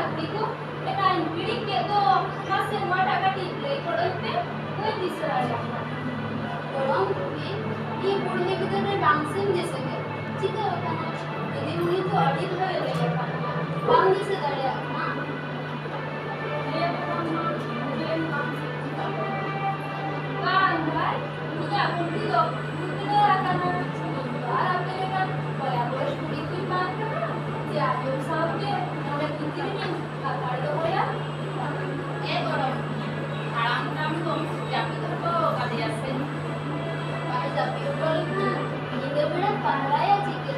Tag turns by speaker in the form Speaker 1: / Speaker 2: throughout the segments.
Speaker 1: Itu dengan bidik itu masih wadah kaki kalau itu gue bisa aja. Kalau ini boleh kita nih langsung jasa ke. Jika kan jadi ini tuh adil है लेकर काम जैसे दरिया ना ये काम मुझे काम kan भाई मुझे आपकी तो मुझे akan आपके kan boleh boleh sedikit banget ya जो सबके मोड़े कितने में कर दो या ये करो आराम काम तो जाके तो कभी ऐसे भाई जब ये बोल ना ये बड़ा पहराया जी के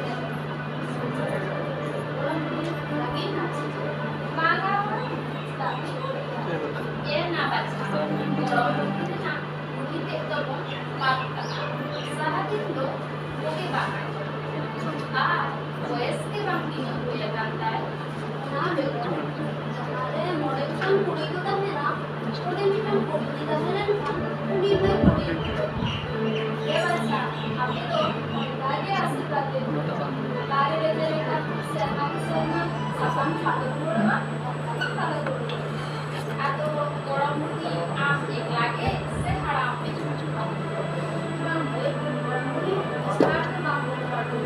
Speaker 1: lagi nasi maga ये ना बच्चा kalau kita kita itu maka saat itu oke banget वयस के बाकी में कोई लगाता है ना देखो हमारे मॉडल का पूरी तो है ना छोटे में हम पूरी तो है ना पूरी में पूरी ये बच्चा अभी तो आगे आसी करते बारे लेते का सेना सामान खाते पूरा खाते पूरा तो थोड़ा मुट्ठी आप एक लागे से हराम में छुपा हम एक मुट्ठी स्टार्ट में बाबू काटो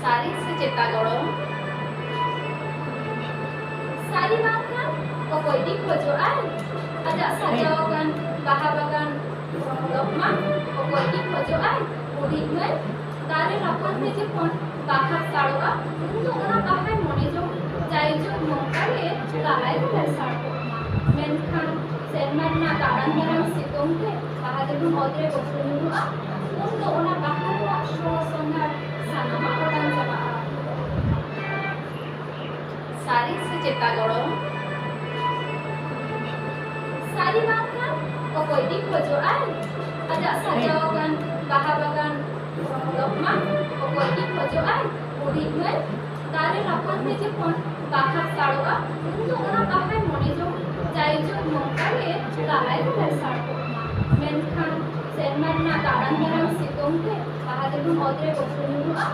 Speaker 1: सारी से चेता करो सारी बात ना ओ कोई दी खोजो आए आजा सजाओगन बाहाबागन लोकमा ओ कोई दी खोजो आए उड़ी में तारे रखन में जे कोन बाहा साड़वा तो ओना बाहा मने जो जाय जो मोकाले लाय को साड़ो मेनखान सेरमान ना दाड़न दाड़न सितों के बाहा जब मोदरे बसुनुआ तो ओना बाहा रा शो सोनार सानमा ओडन जमा सारी से चेता करो सारी बात ना ओ कोई दी खोजो आए आजा सजाओगन बाहाबागन लोकमा ओ कोई दी खोजो आए उड़ी में तारे रखन में जे कोन बाहा साड़वा तो ओना बाहा मने जो जाय जो मोकाले लाय को साड़ो मेनखान सेरमान ना दाड़न दाड़न सितों के बाहा जब मोदरे बसुनुआ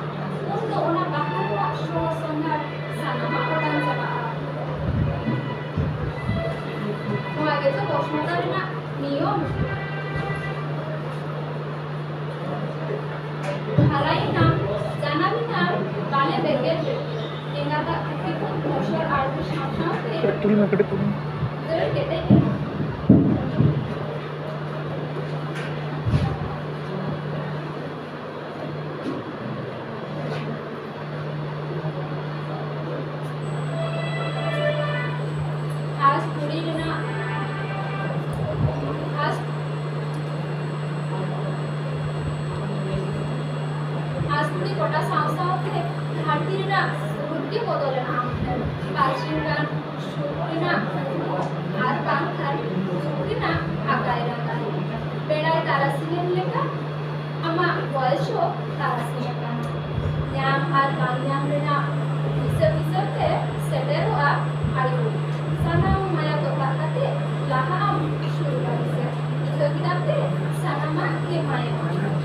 Speaker 1: तो ओना बाहा रा शो सोनार सानमा ओडन जमा आगे तो प्रश्नोत्तर ना नियम हराई नाम जाना भी नाम बाले बेगे इंगा का कितने मशहूर आर्टिस्ट शासन थे
Speaker 2: पेट्रोल में कटे पूरी
Speaker 1: तो कहते हैं कोटा साव के घाटी ना रुट्टी बदले ना काचिन का शुक्री ना आर काम कर शुक्री ना आकाय रहा बेड़ा तारासिने लेका अमा वॉइसो तारासिने का याम आर बांग्याम रेना विसे के सेटेरो आ आलू सना माया तो काते लाहा शुरू कर से इतो किताबे सनामा के माया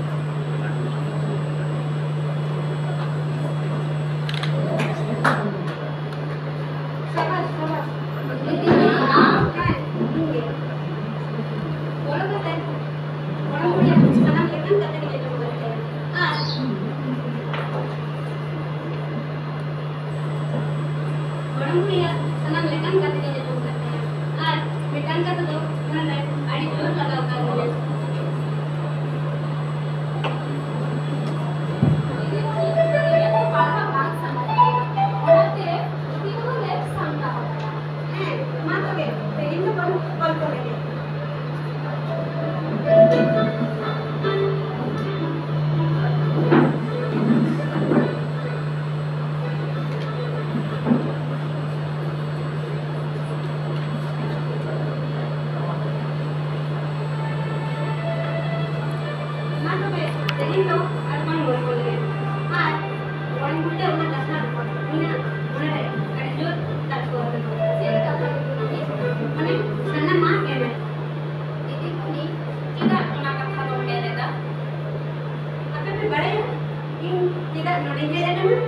Speaker 1: Tidak notinya ada kan?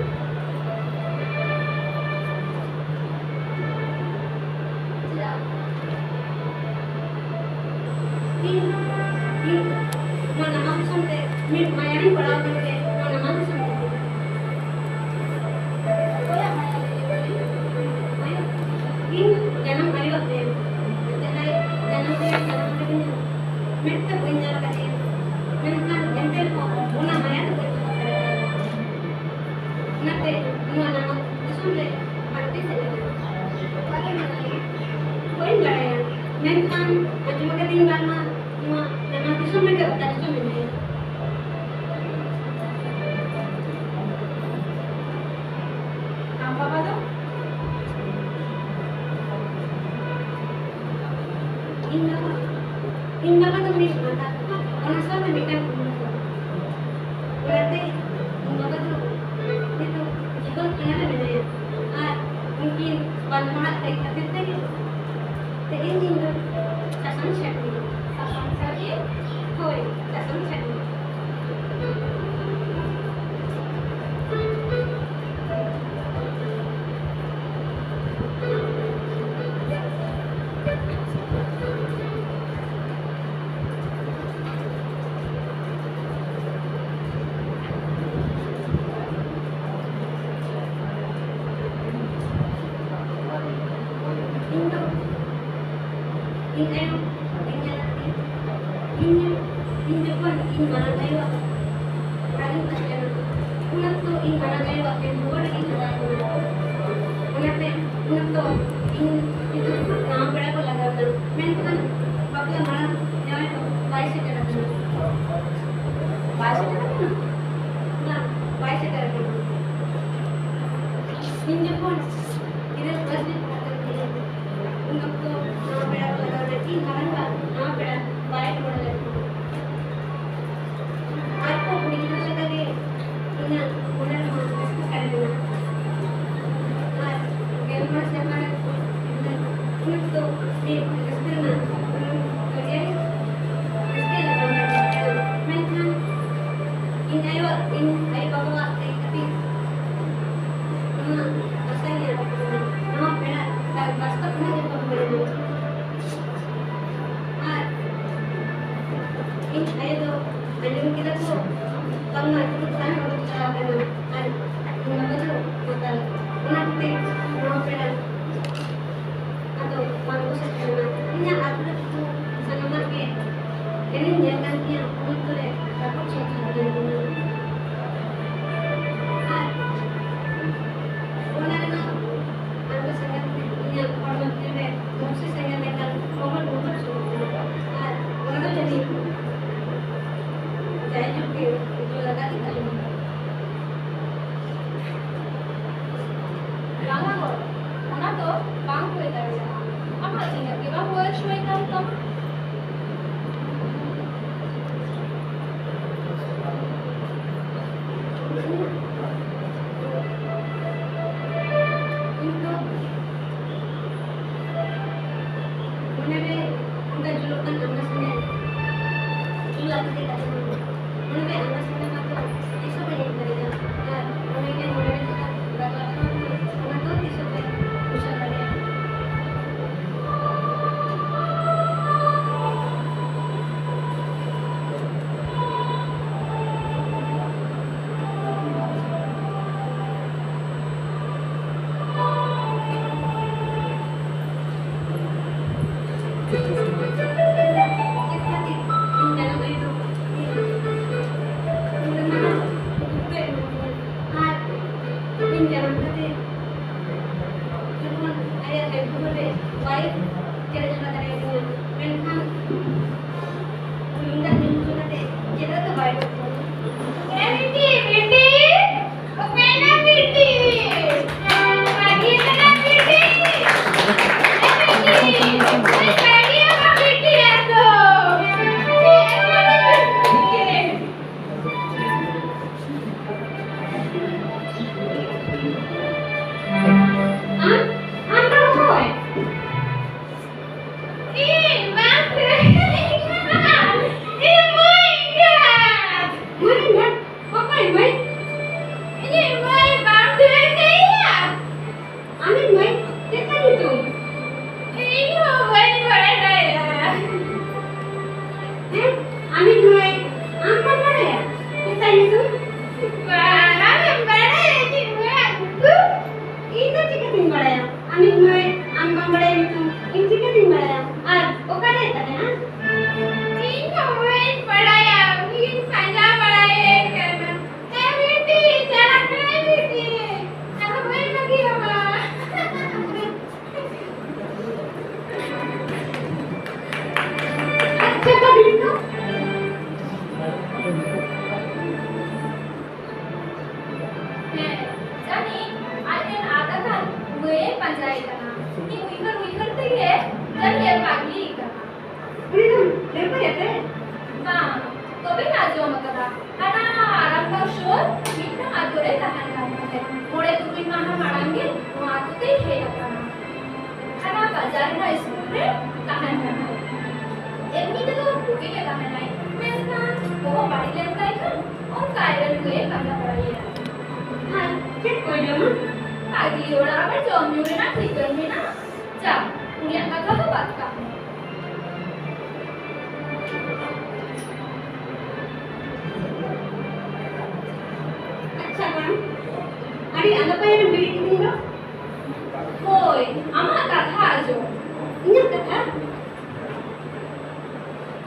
Speaker 1: Tidak. Ini mana mau sampai mayari pernah sampai mana mau sampai. Oh ya Maya. Ini jangan ayo deh. Jangan mereka punya lagi. Mereka ente kok una Maya tuh. Nanti mana mau sampai partai saja. Bagaimana? Poin nggak ya? Mereka cuma ketinggalan mah nama itu sampai ke utara sampai mana? Apa tuh? Indah kan tuh mata. Orang sama bikin berarti apa tuh? Itu juga kenapa beda ya? Mungkin banyak dari tapi tadi ini tuh sasam cekni. Sasam cekni? Hoi, sasam cekni. ᱛᱟᱭ ᱠᱟᱱᱟ ᱤᱧ ᱩᱭᱦᱟᱹᱨ ᱛᱮᱜᱮ ᱡᱟᱹᱱᱤᱡ ᱯᱟᱜᱽᱞᱤ ᱠᱟᱱᱟ
Speaker 2: ᱩᱱᱤ ᱫᱚ ᱞᱟᱹᱭ
Speaker 1: bang tobeng ajom akada ana aramba shor mitang atore tahan kan mole tuin maha marange no atute he akana ana bazar na school re tahan kan emni te to buke ke tahan nai mena ko bari len tai kan on kairan gue kana pariya
Speaker 2: ha cek ko jama
Speaker 1: pagi ora abar jom nyure na thikan me na ja unia kata to bat ka
Speaker 2: Ari anda pa yang beli ini dong?
Speaker 1: Hoi, ama katha ajo.
Speaker 2: Ini kata?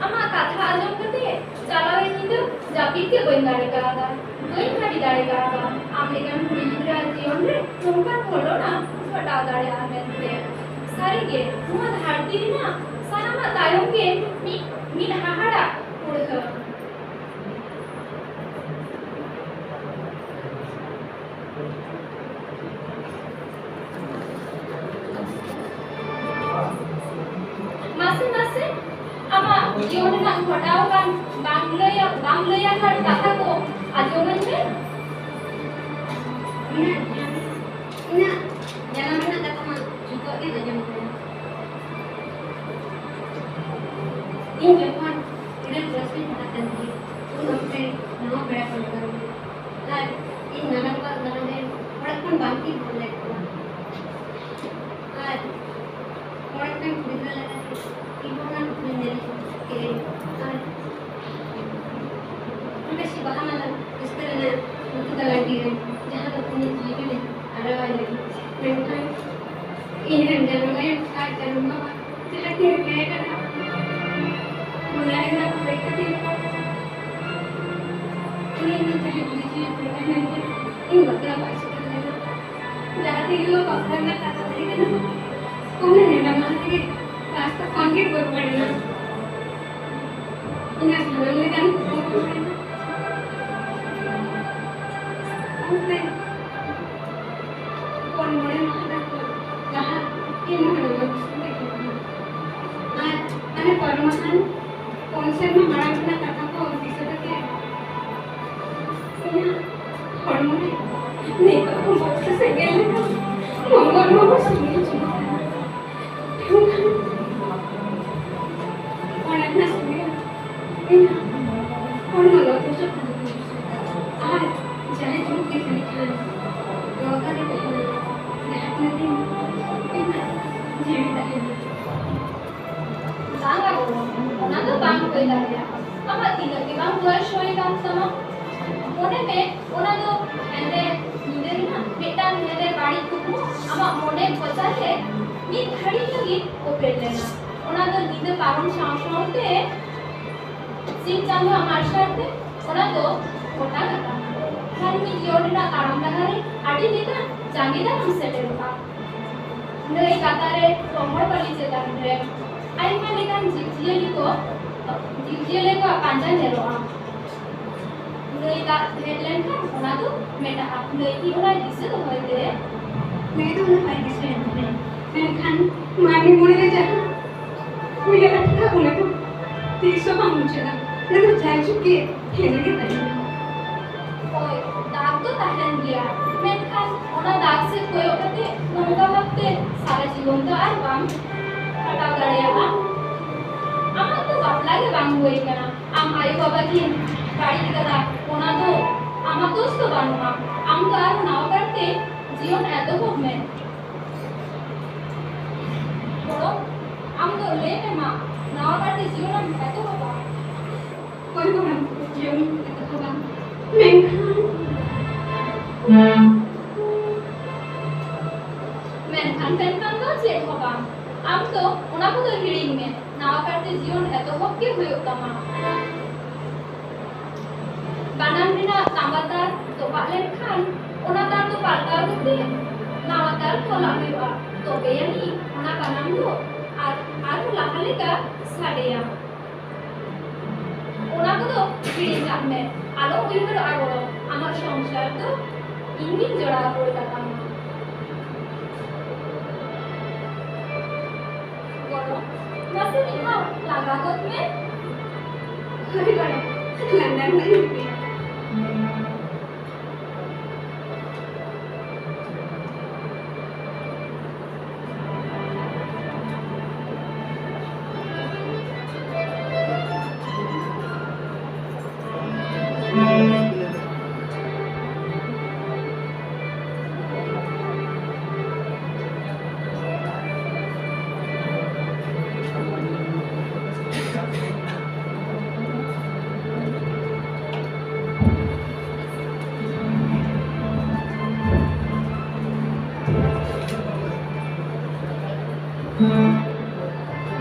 Speaker 1: Ama katha ajo kate, chalao ini tuh japit ke bain dare karada, bain hari dare karada. Amerikan kuri gidra jion re, nongkan holo na, chota dare amete. Sari ge, cuma dharti na, sana ma tayong ge, mi hahara purha. Masing-masing ama jion na hotao kan banglaya kan kata ko ajomen me
Speaker 2: Ina jangan pernah kata mah juga dia aja mah. Ini Jepang ini plastik kata dia. Tuh sampai nama berapa kali. Nah, ini nama dia orang kan bangki boleh. Nah, orang kan bisa lagi ibu kan menjadi kiri. Kita sih bahana istilahnya untuk lagi जहाँ तक अपनी जीवन में आने वाले mental इन जनों में काय करूँगा तेरा क्या क्या करना मुलायम ना कोई कभी उन्हें नहीं चाहिए बुझिए इन बकरा पास कर लेना जहाँ तक लोग अपना ना खाता है ना उन्हें नहीं लगा कि रास्ता कौन के बोल पड़ेगा इन्हें सुनने में जाने को पड़ेगा Kon mulai makan lahat ini menurut ane permasalahan konsep marang na kata ko bisa ke ini hormone nih ko baksa segel mongol mo sini cuma orang nas ini hormone lo tuh चाहे जो किस लिखा योगा ने कहना life में दिन जीवित है
Speaker 1: bang ako ona to bang koi dare ama tiga ke bang boyos hoy kan sama mone me ona to ende nide na betan nide bari kuku ama mone pachale ni khadi lagi o pelena ona to nide paron saute sin changwa amar sathe ona to kota kata kan mi jion na karam dahare adi dita jangida nam setel ka nai katare tomor bali chetan re ai mane kan jijiyeli ko panja nero am nai ka headline kan ona to meta ap nai ki ona dise to hoite
Speaker 2: मैं तो उन्हें पाई किसे नहीं मैं खान मानी मुझे जहाँ मुझे अच्छा उन्हें तो 300 पाउंड चला मैं तो जा चुकी है खेलने के time
Speaker 1: Oi, dag to tahan dia. Menkan ona dag se koyo kate nongka wakte sara जीवन to ar bang kata dareya ama to bapla ge bang hoi kana am ayu baba ki bari kada ona to ama dost to banuma am to ar naw karte जीवन eto hob me boro am to le me ma naw karte जीवन eto hoba
Speaker 2: कोई को हम जीवन एतो होगा मैं
Speaker 1: Menkan penkan to che hoba am to ona ko to hiring me nawa karte जीवन eto hob ke hoy tama banam dina tambatar to balen khan ona tar to palta rutte nawa tar khola hoiba tobe yani ona banam to ar lahale ka sadeya ona ko to hiring jamme alo uihar agoro amar সংসার তো ইনমিন জোড়া করে টাকা masih minta laga kot में
Speaker 2: अरे बड़ा London में रुपया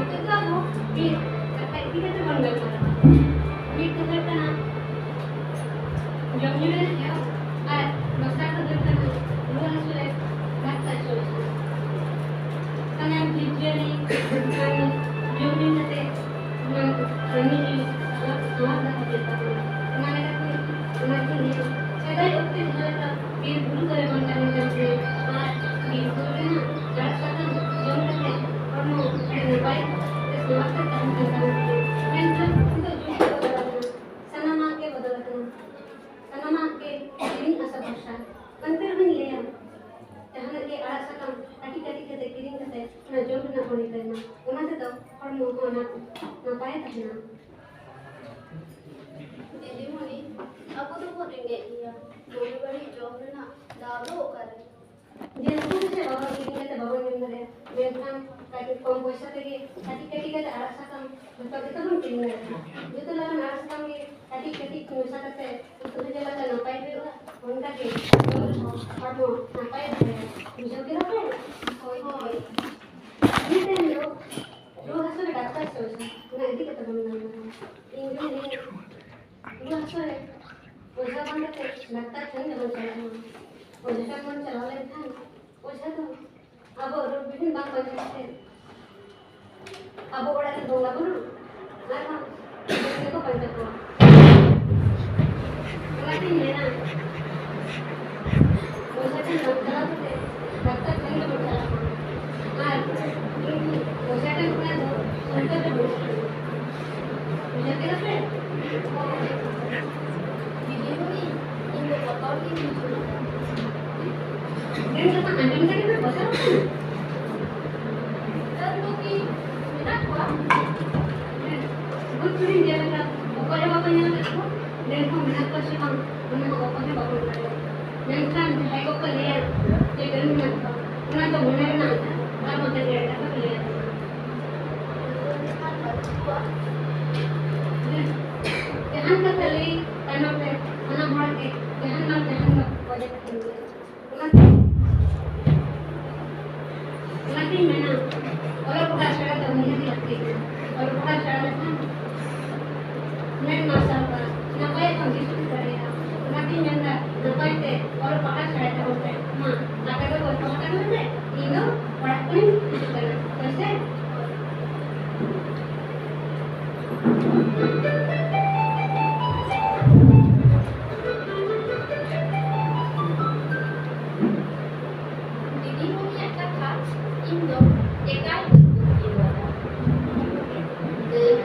Speaker 2: itu kamu di kata kita tuh bangga di kata jamnya ya masa kerja lu harus lihat kata solusi karena dijadi kan jamnya nanti ini dua kata kita mana kata nanti saya dah waktu itu di dulu kalau bangga nanti di dulu kan jarak kata jamnya baik sesuatu tentang mental itu juga sana make berdalatan sana make ini asal bahasa antar ini ya jangan lagi alat sakam kaki kita kirim kata na jom na poni karena una itu hormon hormon napai tahna
Speaker 1: दीदी money aku tuh keringe iya dulu bari job na dalo kare
Speaker 2: dia tuh sih bawa kirim kata bawa yang ada memang kaki komposa lagi kaki kata alat sakam betul itu pun kirim itu lah alat sakam kaki komposa kata itu jalan napai itu उनका के और वो नापाए थे मुझे क्या है कोई ये टाइम लो हंसो ने डॉक्टर सोचा ना इतनी कत बनना इंग्लिश लो हंसो ने ओझा बंद थे डॉक्टर चंद बन चला ओझा बन चला ले था ओझा तो अब रोड बिन बांग बन थे अब बड़ा के दोला बनो ना देखो पंच को लगी है ना डॉक्टर चंद बोलता हां ये ओझाटा पुन्हा संकट बोलतो मुझे क्या है
Speaker 1: दीदी मनी इनको बताओ कि मुझे
Speaker 2: दिन का अंतिम तक में बचा
Speaker 1: तर लोग की बिना हुआ
Speaker 2: बहुत थोड़ी देर का ऊपर बाबा यहाँ देखो देखो बिना कुछ हम उन्हें ऊपर से बाबा उठा Nanti hai kok kalian jadi nanti nanti benar nanti kalau tadi ada apa kalian jangan kali tanam pe tanam harke jangan wajah tinggi nanti mana orang bukan cara termini lagi orang bukan cara kan main masalah namanya kondisi kerja nanti nyanda nampai te और पकड़ चढ़ाते होते हैं मां आगे को पकड़ लेते इनो पकड़ करना कैसे
Speaker 1: दीदी मनी একটা কাজ ইন্দো একাই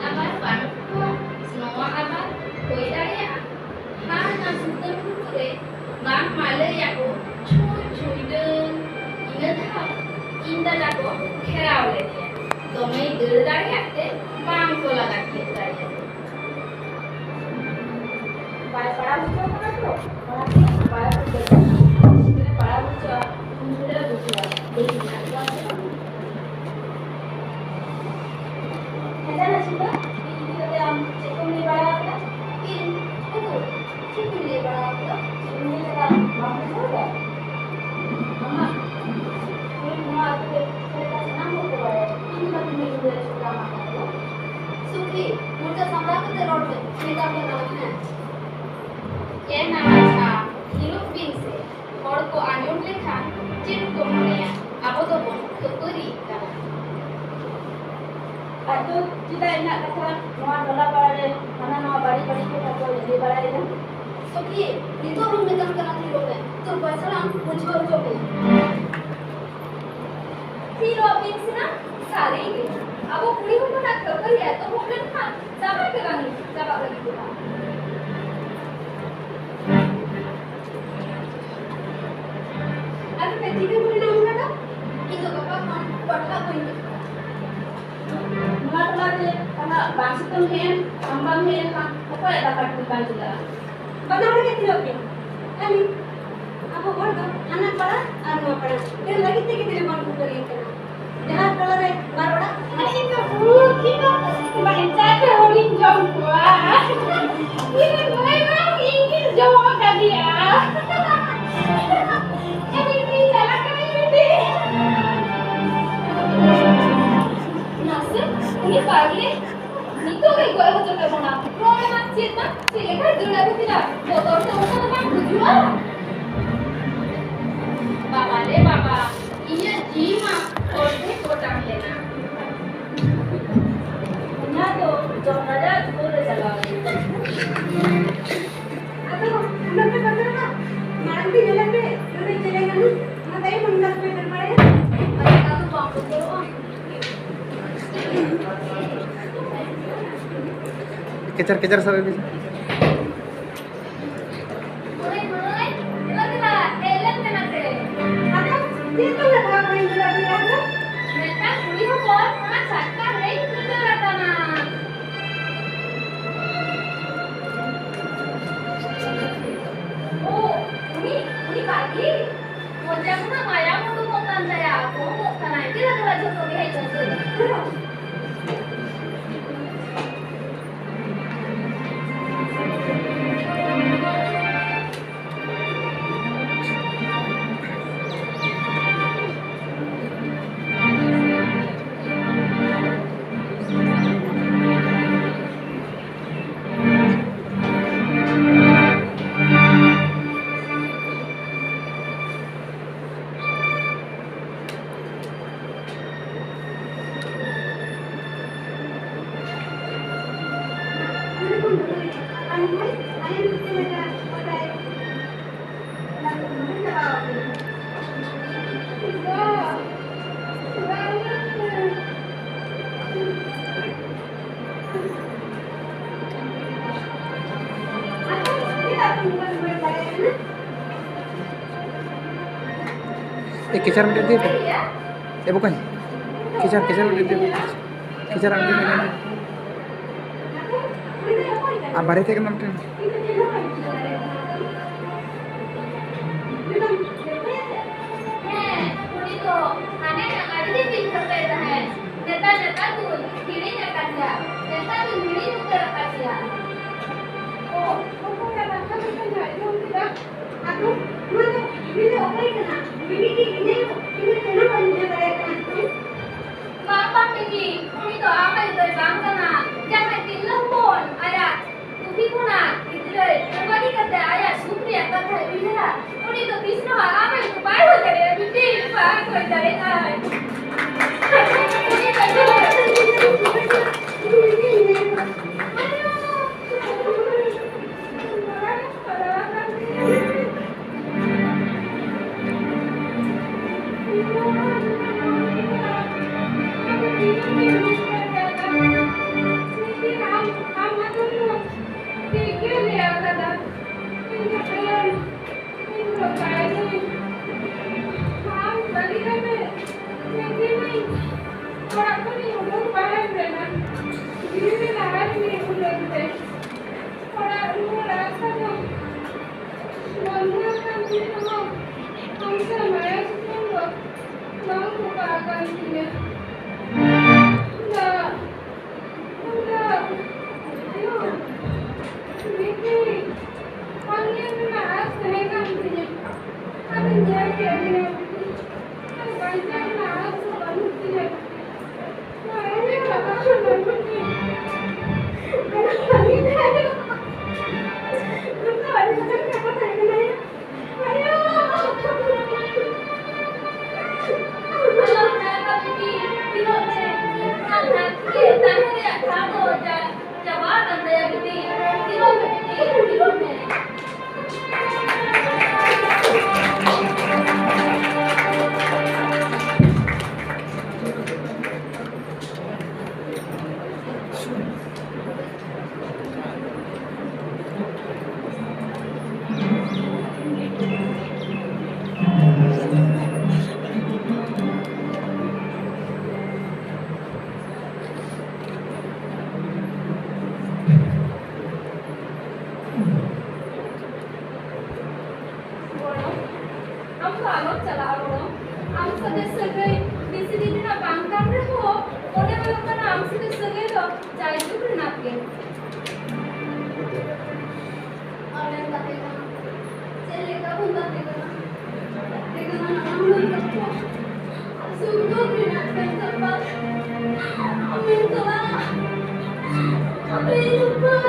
Speaker 1: আবার পারতো semua abar কই দাঁড়িয়ে হার না সুন্দর করে bang malah ya ko cuy deng ingat hal indah lagu kerau le dia domai derdar ya te bang ko laga kita ya pai para mucho mana to para mucho sudah buka jadi apa ada sudah ini kita am cekum ni para apa ini itu cekum ni para apa ini kita mampu saja mama ini semua kita senang betul ya ini tapi ini juga suka makan Suki मुझे संभाल के road पे सीधा पे नाम है ये नाम था हिलू पिन से और को आनुन लिखा चिर को मने अब तो बोल तो करी का
Speaker 3: Aduh, kita enak kata mau bola pada mana mau bari-bari kita kau jadi bari kan?
Speaker 1: Suki itu हम निकल कर आती लोग हैं तो पैसा हम मुझे और जो भी हिलू पिन से ना सारी Abo kuning ko na kapal ya, to bukan kan. Sabar ke lagi, sabar lagi kita. Ada peci ke boleh nama ada? Itu bapak kan, bapak ko ini.
Speaker 3: Mat lagi karena bangsa tuh ambang kan apa ya dapat bukan juga.
Speaker 2: Bagaimana kita tidak punya? Kami apa bodoh? Anak pada, anu pada. Dia lagi kita telepon kembali kan. Jahat kalau re baroda.
Speaker 3: Kita baca ke orang Jawa. Ini memang Inggris Jawa kan dia. Ini salah kami ini.
Speaker 1: Nasib, ini pagi. Itu kayak gue aja coba mana. Problem masjid mah, si lekat dulu aku tidak. Motor tuh usah tempat tujuan. Bapak deh bapak, ini jima, korban kodam lena.
Speaker 3: Punya tuh Jawa aja boleh jalan.
Speaker 2: Atau anak kita mana? Nanti jalan deh. Nanti jalan kan. Nanti mendas meter pada.
Speaker 1: Ada satu bangku dulu.
Speaker 4: Kejar-kejar sampai bisa.
Speaker 1: Mulai, lagi elan kenapa?
Speaker 2: Atau dia tuh nggak tahu yang sudah bilang.
Speaker 1: Mereka kuliah kok, mana cakap deh itu ratana. Oh, ini pagi. Wajah mana mayang untuk mau tanda ya aku mau karena itu lagi contoh dia contoh.
Speaker 4: Kejar menit dia. Bukan. Kejar menit dia. Kejar menit dia. Barete kan namanya.
Speaker 1: Itu aneh yang ada di pinggir kereta है नेता tuh kiri dekat dia नेता tuh kiri juga dekat dia
Speaker 2: Oh, kamu nggak tahu kan nggak? Itu tidak. Aku mana? Ini apa ini kan? Ini kenapa ini mereka?
Speaker 1: Bapak pergi itu apa itu bangsa na jangan bilang pun ayah tuh kuna itu deh kembali kata ayah supriya kata bisa itu bisno apa itu baru dari bibi pak kau dari ayah तो आलोक चला रो आम सदे सगळे बिसिनी दिना बांकान रे हो ओने वाला पण आम सदे सगळे तो जाय सुर नाके
Speaker 2: और बातें करना चले का हम बातें करना हम लोग को सुन दो बिना कर बात हमें तो हमें ऊपर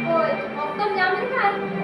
Speaker 1: Ôi, một con dao đến hai